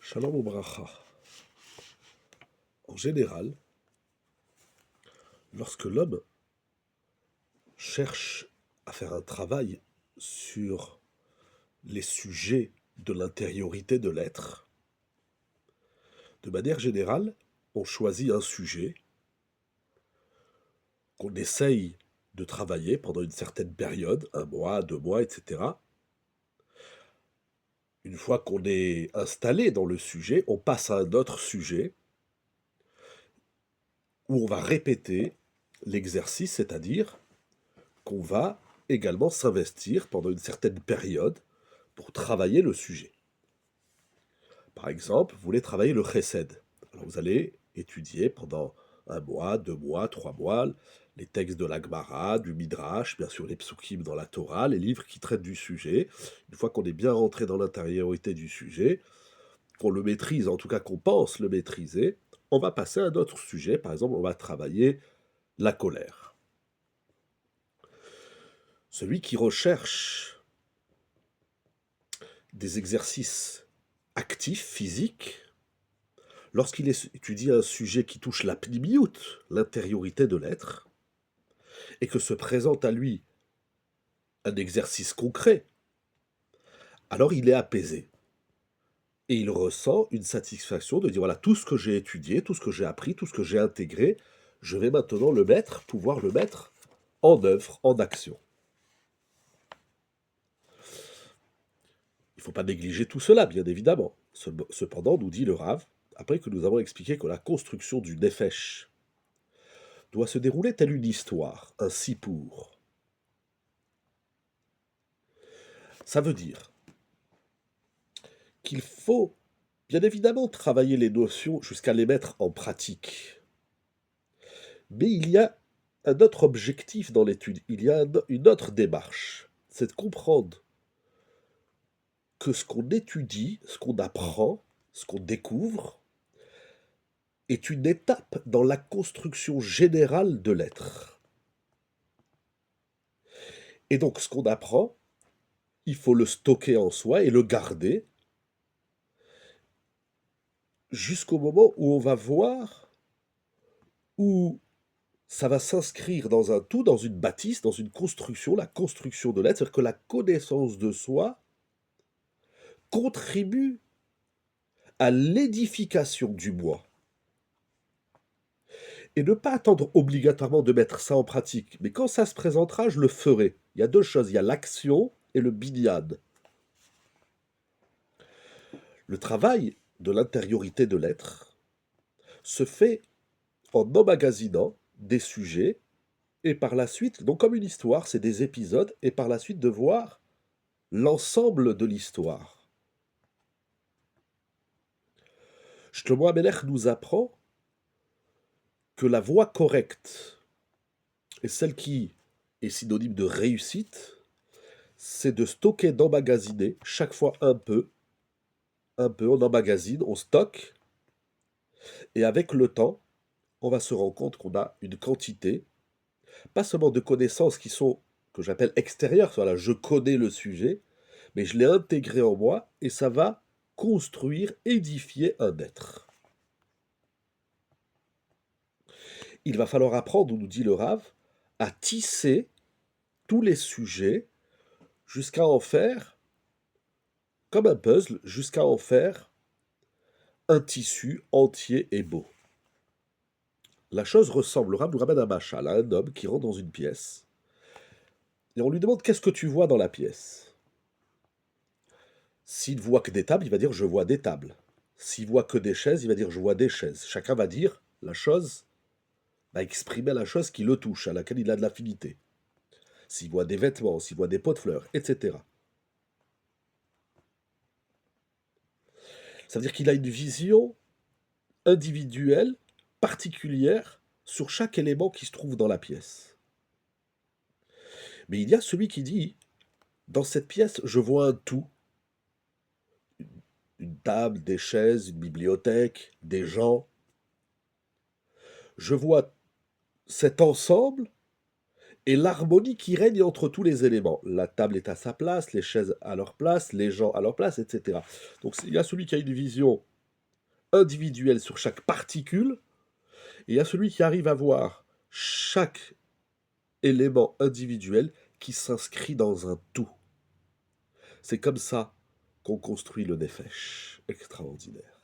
Shalom Obracha. En général, lorsque l'homme cherche à faire un travail sur les sujets de l'intériorité de l'être, de manière générale, on choisit un sujet qu'on essaye de travailler pendant une certaine période, 1 mois, 2 mois, etc. Une fois qu'on est installé dans le sujet, on passe à un autre sujet où on va répéter l'exercice, c'est-à-dire qu'on va également s'investir pendant une certaine période pour travailler le sujet. Par exemple, vous voulez travailler le chesed. Alors vous allez étudier pendant 1 mois, 2 mois, 3 mois les textes de la Gemara, du Midrash, bien sûr les psukim dans la Torah, les livres qui traitent du sujet. Une fois qu'on est bien rentré dans l'intériorité du sujet, qu'on le maîtrise, en tout cas qu'on pense le maîtriser, on va passer à un autre sujet. Par exemple, on va travailler la colère. Celui qui recherche des exercices actifs, physiques, lorsqu'il étudie un sujet qui touche la pnimiout, l'intériorité de l'être, et que se présente à lui un exercice concret, alors il est apaisé. Et il ressent une satisfaction de dire, voilà, tout ce que j'ai étudié, tout ce que j'ai appris, tout ce que j'ai intégré, je vais maintenant pouvoir le mettre en œuvre, en action. Il ne faut pas négliger tout cela, bien évidemment. Cependant, nous dit le Rav, après que nous avons expliqué que la construction du Nefesh doit se dérouler telle une histoire, un sipour. Ça veut dire qu'il faut bien évidemment travailler les notions jusqu'à les mettre en pratique. Mais il y a un autre objectif dans l'étude, il y a une autre démarche, c'est de comprendre que ce qu'on étudie, ce qu'on apprend, ce qu'on découvre, est une étape dans la construction générale de l'être. Et donc ce qu'on apprend, il faut le stocker en soi et le garder jusqu'au moment où on va voir où ça va s'inscrire dans un tout, dans une bâtisse, dans une construction, la construction de l'être, c'est-à-dire que la connaissance de soi contribue à l'édification du moi. Et ne pas attendre obligatoirement de mettre ça en pratique, mais quand ça se présentera, je le ferai. Il y a deux choses, il y a l'action et le binyan. Le travail de l'intériorité de l'être se fait en emmagasinant des sujets, et par la suite, donc comme une histoire, c'est des épisodes, et par la suite de voir l'ensemble de l'histoire. Shlomo HaMelech nous apprend que la voie correcte et celle qui est synonyme de réussite, c'est de stocker, d'emmagasiner chaque fois un peu, on emmagasine, on stocke, et avec le temps, on va se rendre compte qu'on a une quantité, pas seulement de connaissances qui sont, que j'appelle extérieures, voilà, je connais le sujet, mais je l'ai intégré en moi, et ça va construire, édifier un être. Il va falloir apprendre, nous dit le Rav, à tisser tous les sujets jusqu'à en faire, comme un puzzle, jusqu'à en faire un tissu entier et beau. La chose ressemble, le Rav nous ramène un machal, à un homme qui rentre dans une pièce, et on lui demande qu'est-ce que tu vois dans la pièce. S'il voit que des tables, il va dire je vois des tables. S'il voit que des chaises, il va dire je vois des chaises. Chacun va dire la chose, va exprimer la chose qui le touche, à laquelle il a de l'affinité. S'il voit des vêtements, s'il voit des pots de fleurs, etc. Ça veut dire qu'il a une vision individuelle, particulière, sur chaque élément qui se trouve dans la pièce. Mais il y a celui qui dit, dans cette pièce, je vois un tout. Une table, des chaises, une bibliothèque, des gens. Je vois cet ensemble et l'harmonie qui règne entre tous les éléments. La table est à sa place, les chaises à leur place, les gens à leur place, etc. Donc il y a celui qui a une vision individuel sur chaque particule, et il y a celui qui arrive à voir chaque élément individuel qui s'inscrit dans un tout. C'est comme ça qu'on construit le Nefesh. Extraordinaire.